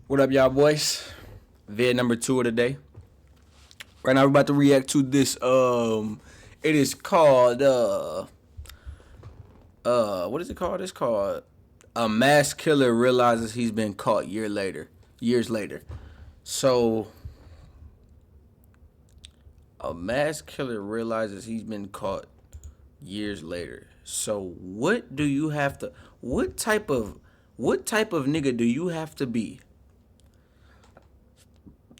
What up, y'all boys? Vid number 2 of the day. Right now we're about to react to this. It is called what is it called? It's called A Mass Killer Realizes He's Been Caught Years later. So a mass killer realizes he's been caught years later. So what type of nigga do you have to be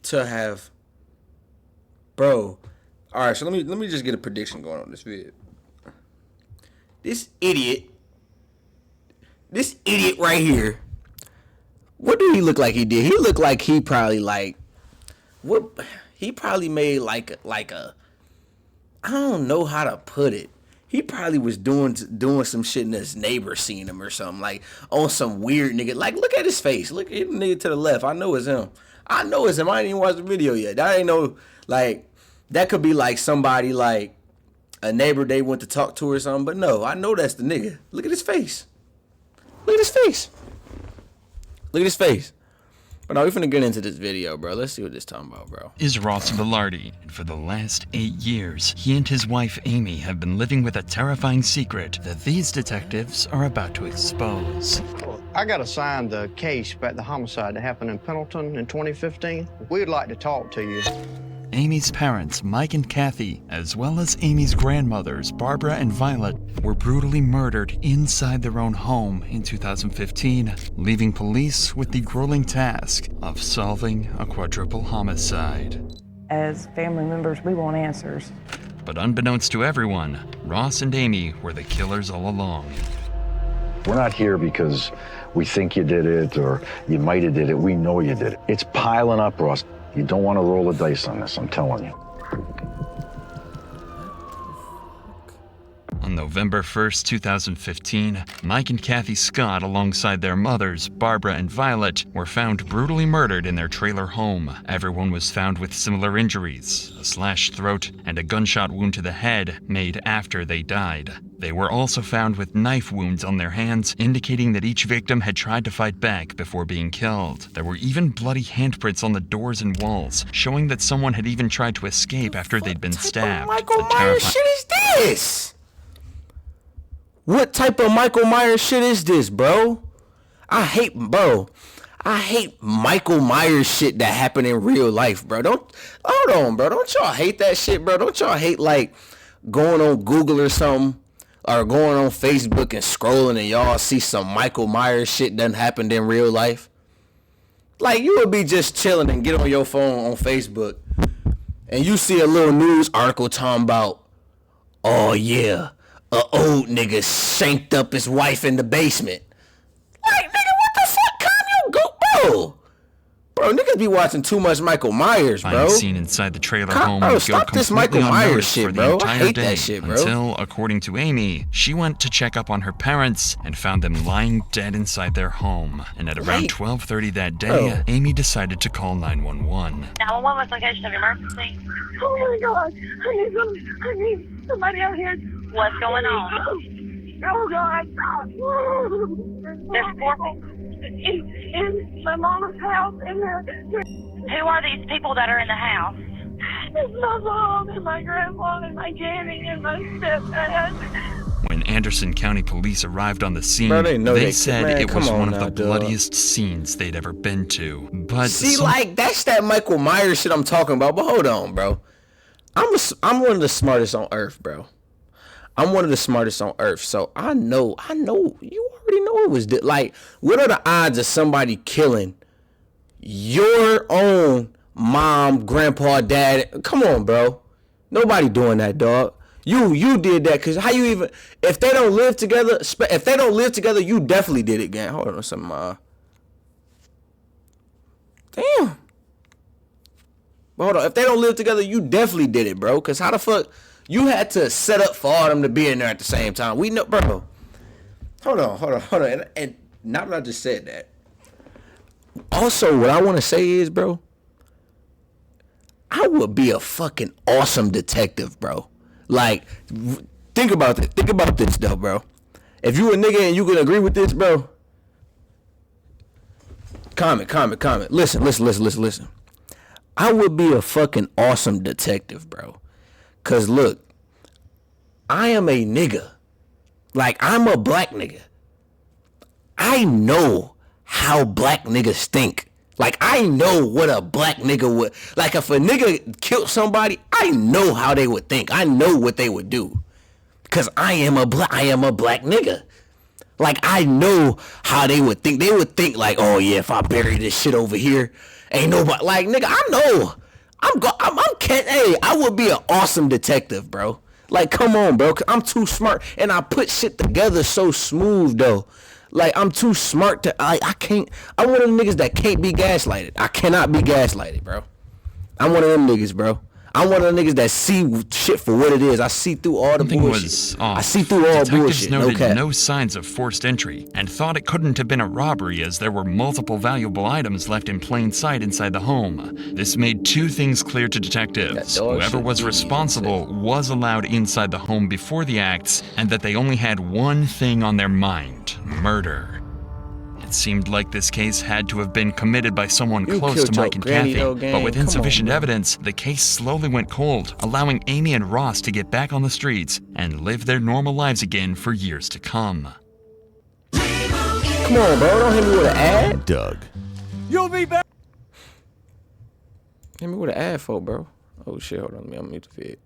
to have, bro? All right, so let me just get a prediction going on this video. This idiot right here, what do he look like he did? He looked like he probably made like a I don't know how to put it. He probably was doing some shit and his neighbor seen him or something, like on some weird nigga. Like, look at his face. Look at the nigga to the left. I know it's him. I didn't even watch the video yet. That ain't no, like, that could be like somebody, like a neighbor they went to talk to or something. But no, I know that's the nigga. Look at his face. Look at his face. Look at his face. But now we finna get into this video, bro. Let's see what this talking about, bro. Is Ross Velarde, and for the last 8 years, he and his wife Amy have been living with a terrifying secret that these detectives are about to expose. I got assigned the case about the homicide that happened in Pendleton in 2015. We'd like to talk to you. Amy's parents, Mike and Kathy, as well as Amy's grandmothers, Barbara and Violet, were brutally murdered inside their own home in 2015, leaving police with the grueling task of solving a quadruple homicide. As family members, we want answers. But unbeknownst to everyone, Ross and Amy were the killers all along. We're not here because we think you did it or you might have did it. We know you did it. It's piling up, Ross. You don't want to roll the dice on this, I'm telling you. On November 1st, 2015, Mike and Kathy Scott, alongside their mothers, Barbara and Violet, were found brutally murdered in their trailer home. Everyone was found with similar injuries, a slashed throat and a gunshot wound to the head made after they died. They were also found with knife wounds on their hands, indicating that each victim had tried to fight back before being killed. There were even bloody handprints on the doors and walls, showing that someone had even tried to escape after they'd been stabbed. What type of Michael Myers shit is this? What type of Michael Myers shit is this, bro? I hate Michael Myers shit that happened in real life, bro. Hold on, bro. Don't y'all hate that shit, bro? Don't y'all hate, like, going on Google or something, or going on Facebook and scrolling and y'all see some Michael Myers shit done happened in real life? Like, you would be just chilling and get on your phone on Facebook and you see a little news article talking about, oh yeah, a old nigga shanked up his wife in the basement. Like, nigga, what the fuck? Calm your go, bro. Bro, niggas be watching too much Michael Myers, bro. Finding scene inside the trailer home would go completely unnoticed for the entire day until, according to Amy, she went to check up on her parents and found them lying dead inside their home. And at around 12:30 that day, Amy decided to call 911. 911, what's the location of your emergency? Oh my God, I need somebody out here. What's going on? Oh God. There's 4 people. In my mama's house, and Who are these people that are in the house? it's my mom and my grandma and my granny and my stepdad. When Anderson County Police arrived on the scene, Bro, they said it was one of the bloodiest scenes they'd ever been to. But see, like, that's that Michael Myers shit I'm talking about. But hold on, bro. I'm one of the smartest on earth, bro. I'm one of the smartest on earth, so I know. You already know it was like. What are the odds of somebody killing your own mom, grandpa, dad? Come on, bro. Nobody doing that, dog. You did that, cause how you even? If they don't live together, you definitely did it, gang. Hold on, some damn. But hold on, if they don't live together, you definitely did it, bro. Cause how the fuck? You had to set up for all them to be in there at the same time. We know, bro. Hold on. And now that I just said that. Also, what I want to say is, bro, I would be a fucking awesome detective, bro. Like, think about this. Think about this, though, bro. If you a nigga and you can agree with this, bro, Comment. Listen. I would be a fucking awesome detective, bro. Cause look, I am a nigga. Like, I'm a black nigga. I know how black niggas think. Like, I know what a black nigga would. Like, if a nigga killed somebody, I know how they would think. I know what they would do. Cause I am a black nigga. Like, I know how they would think. They would think like, oh yeah, if I bury this shit over here, ain't nobody. Like, nigga, I know. Hey, I would be an awesome detective, bro. Like, come on, bro. Cause I'm too smart, and I put shit together so smooth, though. Like, I'm too smart to. I'm one of them niggas that can't be gaslighted. I cannot be gaslighted, bro. I'm one of them niggas, bro. I'm one of the niggas that see shit for what it is. I see through all the bullshit. I see through all bullshit. Noted no signs of forced entry and thought it couldn't have been a robbery as there were multiple valuable items left in plain sight inside the home. This made two things clear to detectives. Whoever was responsible was allowed inside the home before the acts, and that they only had one thing on their mind: murder. It seemed like this case had to have been committed by someone close to Mike and Kathy, but with insufficient evidence, the case slowly went cold, allowing Amy and Ross to get back on the streets and live their normal lives again for years to come. Come on, bro. Don't hit me with an ad. Doug. You'll be back. Hit me with an ad for, bro. Oh shit, hold on. Let me unmute the feed.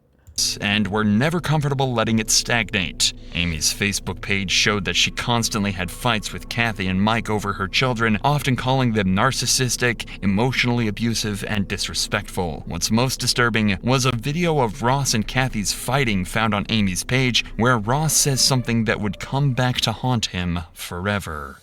And were never comfortable letting it stagnate. Amy's Facebook page showed that she constantly had fights with Kathy and Mike over her children, often calling them narcissistic, emotionally abusive, and disrespectful. What's most disturbing was a video of Ross and Kathy's fighting found on Amy's page, where Ross says something that would come back to haunt him forever.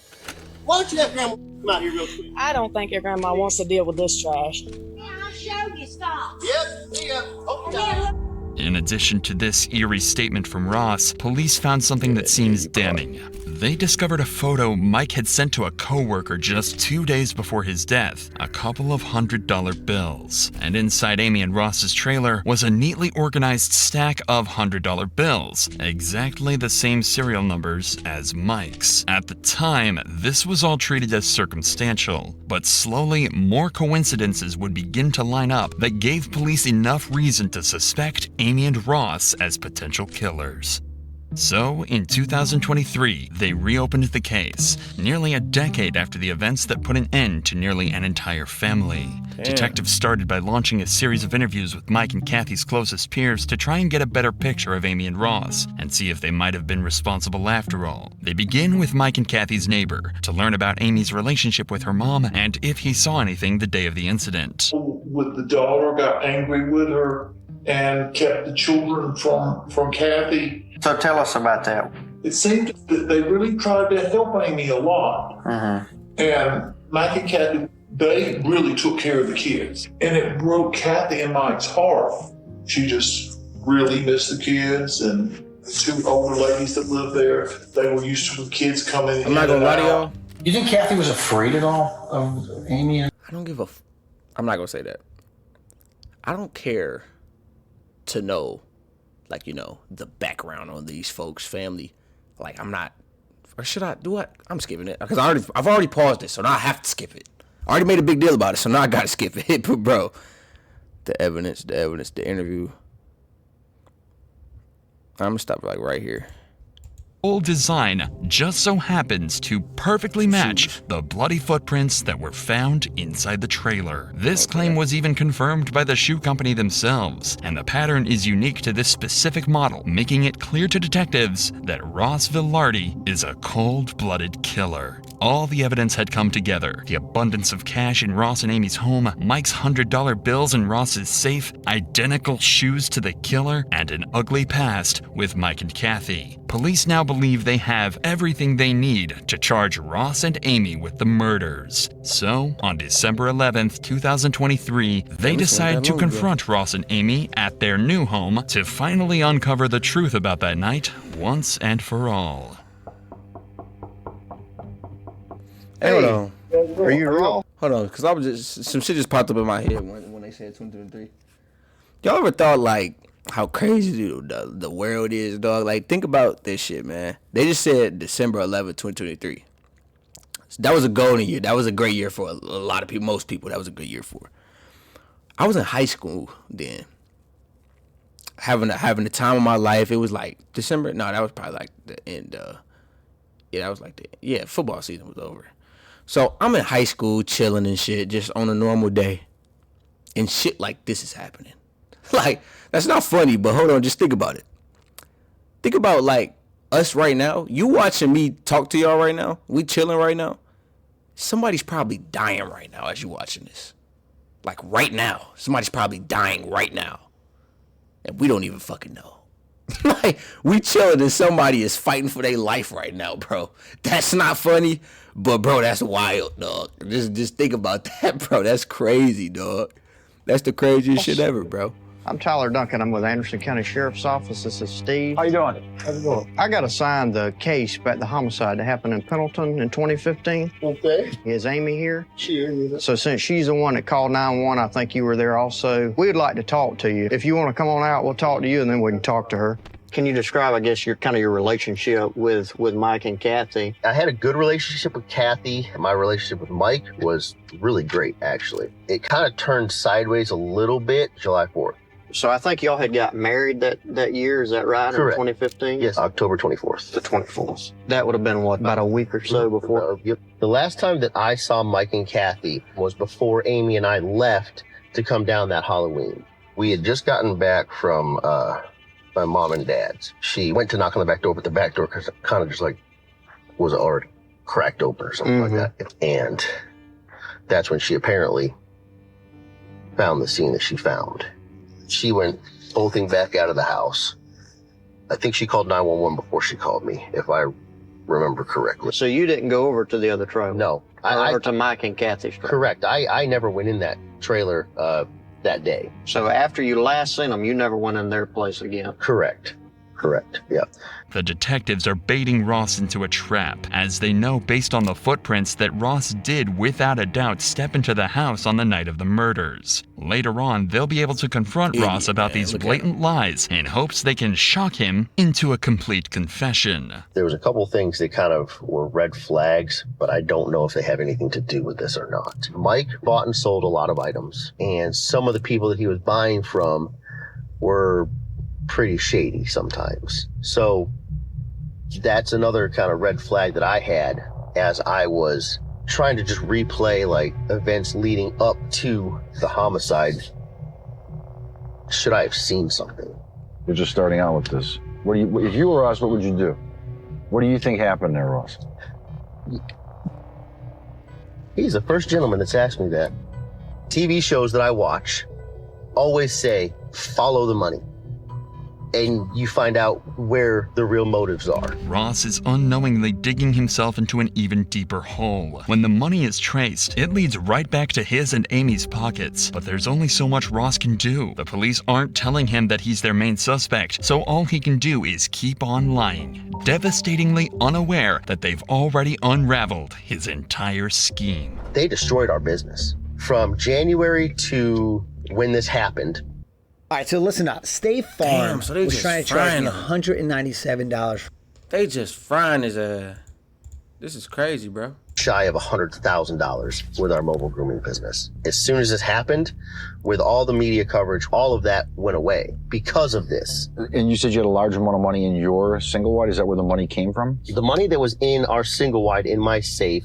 Why don't you have Grandma come out here real quick? I don't think your grandma wants to deal with this trash. Yeah, I'll show you stuff. Yep, see ya. Okay. In addition to this eerie statement from Ross, police found something that seems damning. They discovered a photo Mike had sent to a coworker just 2 days before his death, a couple of $100 bills. And inside Amy and Ross's trailer was a neatly organized stack of $100 bills, exactly the same serial numbers as Mike's. At the time, this was all treated as circumstantial, but slowly more coincidences would begin to line up that gave police enough reason to suspect Amy and Ross as potential killers. So, in 2023, they reopened the case, nearly a decade after the events that put an end to nearly an entire family. Damn. Detectives started by launching a series of interviews with Mike and Kathy's closest peers to try and get a better picture of Amy and Ross, and see if they might have been responsible after all. They begin with Mike and Kathy's neighbor, to learn about Amy's relationship with her mom, and if he saw anything the day of the incident. With the daughter, got angry with her, and kept the children from Kathy. So tell us about that. It seemed that they really tried to help Amy a lot. And Mike and Kathy, they really took care of the kids. And it broke Kathy and Mike's heart. She just really missed the kids, and the two older ladies that lived there, they were used to the kids coming in. I'm not gonna lie to y'all. You think Kathy was afraid at all of Amy? I'm not gonna say that. I don't care to know, like, you know, the background on these folks' family. Like, I'm not, or should I do what? I'm skipping it because I've already paused it, so now I have to skip it. I already made a big deal about it, so now I gotta skip it. But bro, the evidence, the interview. I'm gonna stop like right here. Old design just so happens to perfectly match the bloody footprints that were found inside the trailer. This claim was even confirmed by the shoe company themselves, and the pattern is unique to this specific model, making it clear to detectives that Ross Vilardi is a cold-blooded killer. All the evidence had come together. The abundance of cash in Ross and Amy's home, Mike's $100 bills in Ross's safe, identical shoes to the killer, and an ugly past with Mike and Kathy. Police now believe they have everything they need to charge Ross and Amy with the murders. So, on December 11th, 2023, they decide to confront Ross and Amy at their new home to finally uncover the truth about that night once and for all. Hey, hold on. Are you real? Hold on, because I was just, some shit just popped up in my head when they said 2023. Y'all ever thought, like, how crazy the world is, dog? Like, think about this shit, man. They just said December 11th, 2023. So that was a golden year. That was a great year for a lot of people. Most people, that was a good year for. I was in high school then, having the time of my life. It was like December. No, that was probably like the end. That was like football season was over. So I'm in high school chilling and shit, just on a normal day, and shit like this is happening. Like, that's not funny, but hold on, just think about it. Think about, like, us right now. You watching me talk to y'all right now. We chilling right now. Somebody's probably dying right now as you watching this. Like, right now. Somebody's probably dying right now. And we don't even fucking know. Like, we chilling and somebody is fighting for their life right now, bro. That's not funny, but, bro, that's wild, dog. Just think about that, bro. That's crazy, dog. That's the craziest shit ever, bro. I'm Tyler Duncan. I'm with Anderson County Sheriff's Office. This is Steve. How you doing? How's it going? I got assigned the case about the homicide that happened in Pendleton in 2015. Okay. Is Amy here? She is. So since she's the one that called 911, I think you were there also. We'd like to talk to you. If you want to come on out, we'll talk to you, and then we can talk to her. Can you describe, I guess, your relationship with Mike and Kathy? I had a good relationship with Kathy. My relationship with Mike was really great, actually. It kind of turned sideways a little bit July 4th. So I think y'all had got married that year, is that right? Correct. In 2015? Yes, October 24th. The 24th. That would have been, what, about a week or so before? Yep. The last time that I saw Mike and Kathy was before Amy and I left to come down that Halloween. We had just gotten back from my mom and dad's. She went to knock on the back door, but the back door kind of just like was already cracked open or something like that. And that's when she apparently found the scene that she found. She went bolting back out of the house. I think she called 911 before she called me, if I remember correctly. So you didn't go over to the other trailer? No. Or to Mike and Kathy's trailer? Correct. I never went in that trailer that day. So after you last seen them, you never went in their place again? Correct. Yeah. The detectives are baiting Ross into a trap, as they know based on the footprints that Ross did without a doubt step into the house on the night of the murders. Later on, they'll be able to confront Ross about these blatant lies in hopes they can shock him into a complete confession. There was a couple things that kind of were red flags, but I don't know if they have anything to do with this or not. Mike bought and sold a lot of items, and some of the people that he was buying from were pretty shady sometimes. So that's another kind of red flag that I had as I was trying to just replay like events leading up to the homicide. Should I have seen something? You're just starting out with this. If you were us, what would you do? What do you think happened there, Ross? He's the first gentleman that's asked me that. TV shows that I watch always say, follow the money. And you find out where the real motives are. Ross is unknowingly digging himself into an even deeper hole. When the money is traced, it leads right back to his and Amy's pockets. But there's only so much Ross can do. The police aren't telling him that he's their main suspect, so all he can do is keep on lying, devastatingly unaware that they've already unraveled his entire scheme. They destroyed our business. From January to when this happened. All right, so listen up. State Farm was trying to charge me $197. They just frying his ass. This is crazy, bro. Shy of $100,000 with our mobile grooming business. As soon as this happened, with all the media coverage, all of that went away because of this. And you said you had a large amount of money in your single wide. Is that where the money came from? The money that was in our single wide in my safe,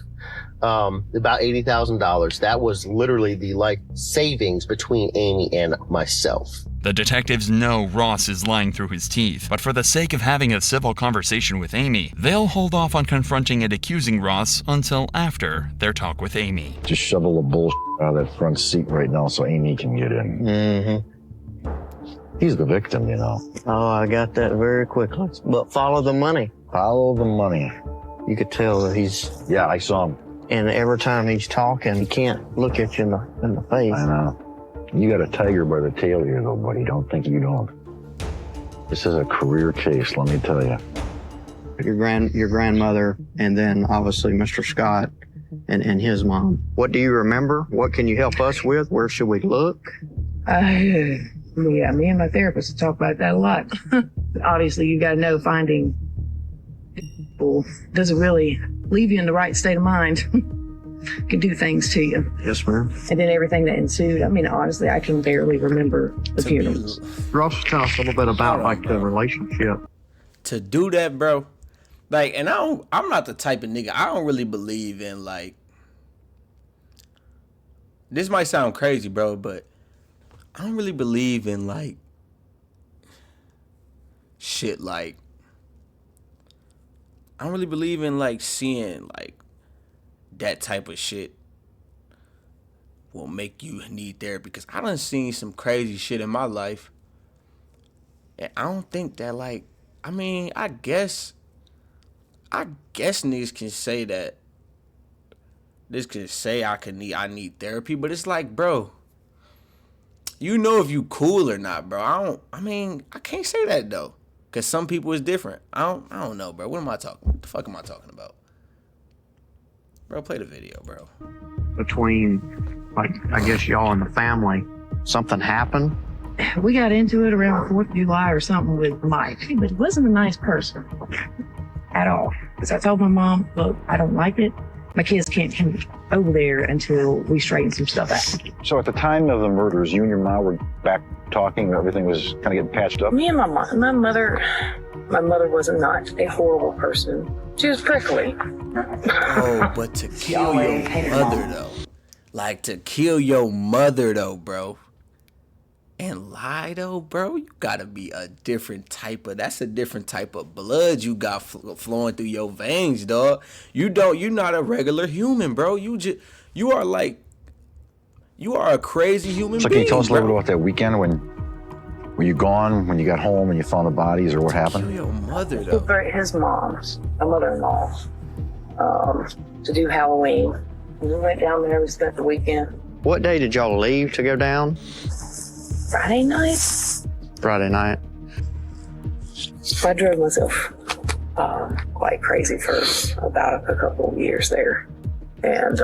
about $80,000. That was literally the savings between Amy and myself. The detectives know Ross is lying through his teeth, but for the sake of having a civil conversation with Amy, they'll hold off on confronting and accusing Ross until after their talk with Amy. Just shovel the bullshit out of that front seat right now so Amy can get in. Mm-hmm. He's the victim, you know. Oh, I got that very quickly. But follow the money. Follow the money. You could tell that he's... Yeah, I saw him. And every time he's talking, he can't look at you in the face. I know. You got a tiger by the tail here, though, buddy. Don't think you don't. This is a career case, let me tell you. Your grandmother, and then obviously Mr. Scott and his mom. What do you remember? What can you help us with? Where should we look? Yeah, me and my therapist talk about that a lot. Obviously, you got to know finding people doesn't really leave you in the right state of mind. Could do things to you. Yes, ma'am. And then everything that ensued. I mean, honestly, I can barely remember the funerals. Ross, tell us a little bit about like the relationship. To do that, bro. Like, and I'm not the type of nigga, I don't really believe in like, this might sound crazy, bro, but I don't really believe in like shit like, I don't really believe in like seeing like that type of shit will make you need therapy, because I done seen some crazy shit in my life, and I don't think that like, I mean, I guess niggas can say that. This can say I need therapy, but it's like, bro, you know if you cool or not, bro. I can't say that though, cause some people is different. I don't know, bro. What the fuck am I talking about? Bro, play the video, bro. Between, like, I guess y'all and the family, something happened? We got into it around 4th of July or something with Mike, but he wasn't a nice person at all. Because I told my mom, look, I don't like it. My kids can't come over there until we straighten some stuff out. So at the time of the murders, you and your mom were back talking, everything was kind of getting patched up? Me and my mom, my mother was not a horrible person. She was prickly. Oh, but to kill your mother though. Like to kill your mother though, bro. And lie though, bro, you gotta be a different type of, that's a different type of blood you got flowing through your veins, dog. You're not a regular human, bro. You are a crazy human so being. Can you tell us a little bro. bit about that weekend when were you gone, when you got home and you found the bodies, or what happened? Kill your mother though. His mom, my mother-in-law, to do Halloween. We went down there, we spent the weekend. What day did y'all leave to go down? Friday night. So I drove myself quite crazy for about a couple of years there. And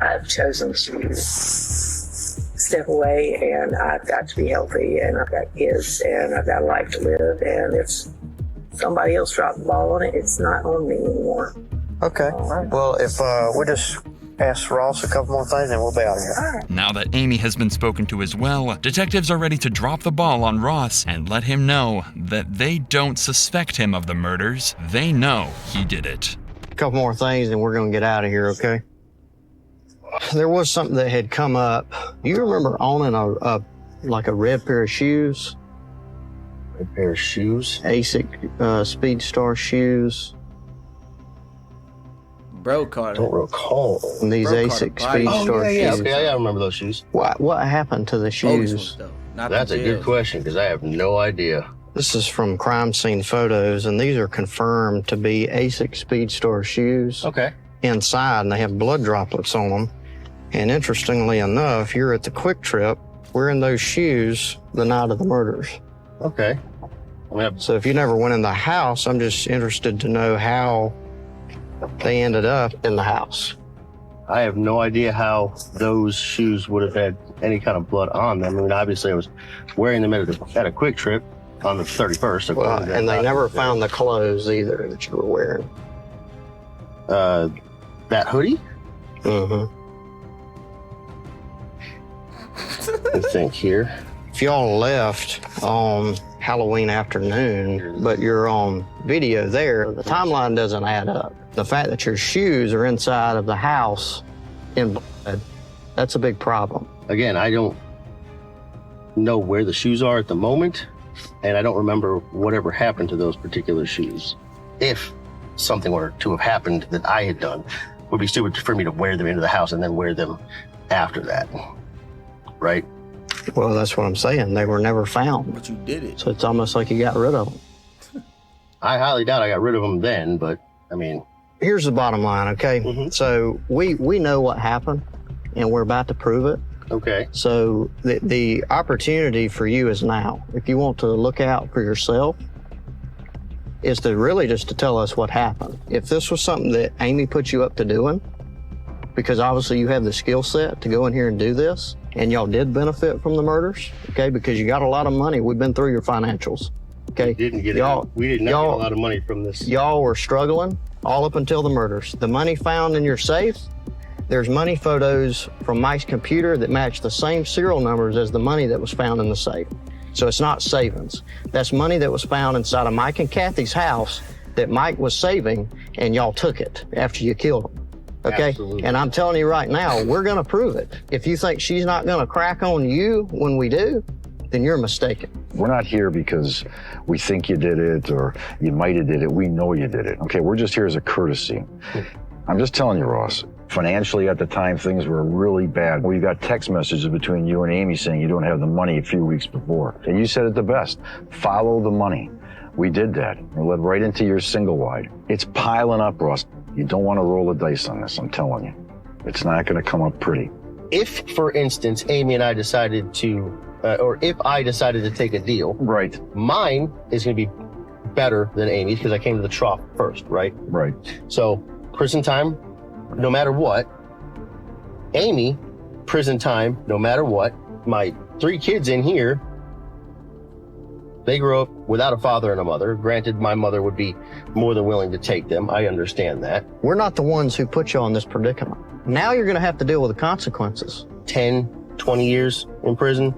I've chosen to step away, and I've got to be healthy, and I've got kids, and I've got a life to live, and if somebody else dropped the ball on it, it's not on me anymore. Okay. Well, if we just ask Ross a couple more things, and we'll be out of here. Now that Amy has been spoken to as well, detectives are ready to drop the ball on Ross and let him know that they don't suspect him of the murders. They know he did it. A couple more things, and we're going to get out of here, okay? There was something that had come up. You remember owning a red pair of shoes? Red pair of shoes? ASIC Speed Star shoes. Bro caught Don't recall. These ASIC Speed Star shoes. Okay, I remember those shoes. What happened to the shoes? That's a good question, because I have no idea. This is from crime scene photos, and these are confirmed to be ASIC Speed Star shoes. Okay. Inside, and they have blood droplets on them. And interestingly enough, you're at the Quick Trip wearing those shoes the night of the murders. Okay. So if you never went in the house, I'm just interested to know how they ended up in the house. I have no idea how those shoes would have had any kind of blood on them. I mean, obviously I was wearing them at a Quick Trip on the 31st. So well, and they never found the clothes either that you were wearing. That hoodie? Mm-hmm. I think here. If y'all left on Halloween afternoon, but you're on video there, the timeline doesn't add up. The fact that your shoes are inside of the house in blood, that's a big problem. Again, I don't know where the shoes are at the moment, and I don't remember whatever happened to those particular shoes. If something were to have happened that I had done, it would be stupid for me to wear them into the house and then wear them after that, right? Well, that's what I'm saying. They were never found. But you did it. So it's almost like you got rid of them. I highly doubt I got rid of them then, but I mean... Here's the bottom line, okay? Mm-hmm. So we know what happened, and we're about to prove it. Okay. So the opportunity for you is now. If you want to look out for yourself, is to really just to tell us what happened. If this was something that Amy put you up to doing, because obviously you have the skill set to go in here and do this, and y'all did benefit from the murders, okay? Because you got a lot of money. We've been through your financials, okay? We did not get a lot of money from this. Y'all were struggling, all up until the murders. The money found in your safe, there's money photos from Mike's computer that match the same serial numbers as the money that was found in the safe. So it's not savings. That's money that was found inside of Mike and Kathy's house that Mike was saving, and y'all took it after you killed him. Okay? Absolutely. And I'm telling you right now, we're gonna prove it. If you think she's not gonna crack on you when we do, then you're mistaken. We're not here because we think you did it or you might have did it. We know you did it. Okay, we're just here as a courtesy. I'm just telling you, Ross, financially at the time, things were really bad. We got text messages between you and Amy saying you don't have the money a few weeks before. And you said it the best, follow the money. We did that. We led right into your single wide. It's piling up, Ross. You don't want to roll the dice on this, I'm telling you. It's not going to come up pretty. If, for instance, Amy and I decided to, or if I decided to take a deal, right, mine is going to be better than Amy's because I came to the trough first, right? Right. So prison time, no matter what. Amy, prison time, no matter what. My 3 kids in here, they grew up without a father and a mother. Granted, my mother would be more than willing to take them. I understand that. We're not the ones who put you on this predicament. Now you're gonna have to deal with the consequences. 10, 20 years in prison.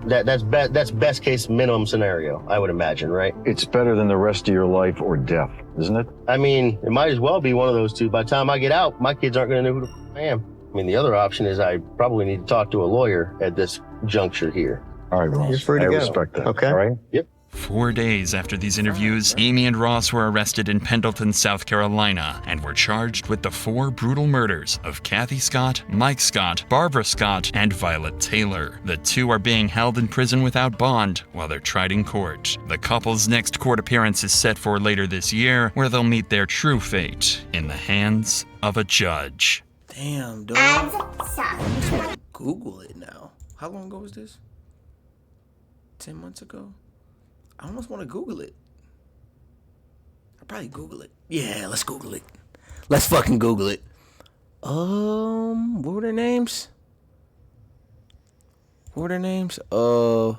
That's best case minimum scenario, I would imagine, right? It's better than the rest of your life or death, isn't it? I mean, it might as well be one of those two. By the time I get out, my kids aren't going to know who the f- I am. I mean, the other option is I probably need to talk to a lawyer at this juncture here. All right, Ross. You're free to I go. respect that. Okay. All right? Yep. 4 days after these interviews, Amy and Ross were arrested in Pendleton, South Carolina, and were charged with the 4 brutal murders of Kathy Scott, Mike Scott, Barbara Scott, and Violet Taylor. The 2 are being held in prison without bond while they're tried in court. The couple's next court appearance is set for later this year, where they'll meet their true fate in the hands of a judge. Damn, dog. I just want to Google it now. How long ago was this? 10 months ago? I almost want to Google it. I'll probably Google it. Yeah, let's Google it. Let's fucking Google it. What were their names? What were their names? What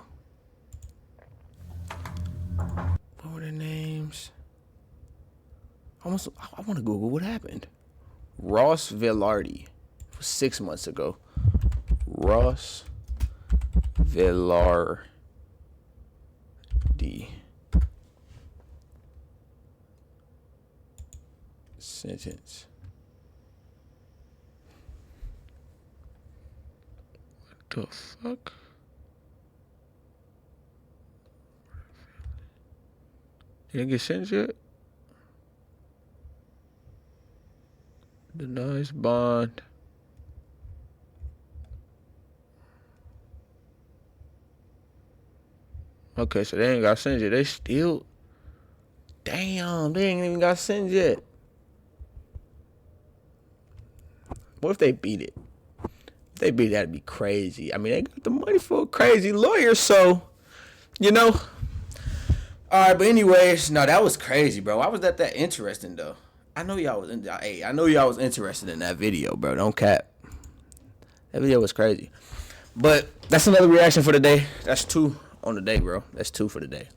were their names? I want to Google what happened. Ross Velarde. It was 6 months ago. Ross Velarde. Sentence. What the fuck? Did I get sentenced yet? Denies bond. Okay, so they ain't got sentenced yet. They still... Damn, they ain't even got sentenced yet. What if they beat it? If they beat it, that'd be crazy. I mean, they got the money for a crazy lawyer, so... You know? Alright, but anyways, no, that was crazy, bro. Why was that interesting, though? I know y'all was interested in that video, bro. Don't cap. That video was crazy. But that's another reaction for the day. That's 2 on the day, bro. That's 2 for the day.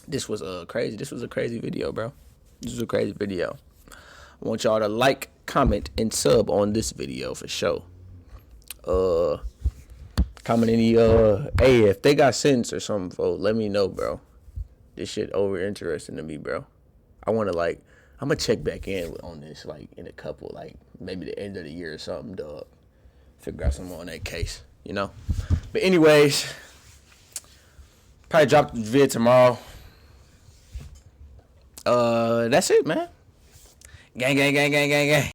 This was crazy. This was a crazy video, bro. This was a crazy video. I want y'all to like, comment, and sub on this video for sure. Comment any hey, if they got sentenced or something, folks, let me know, bro. This shit over interesting to me, bro. I want to I'm gonna check back in on this in a couple, maybe the end of the year or something, dog. Figure out something on that case, you know. But anyways, probably drop the vid tomorrow. That's it, man. Gang, gang, gang, gang, gang, gang.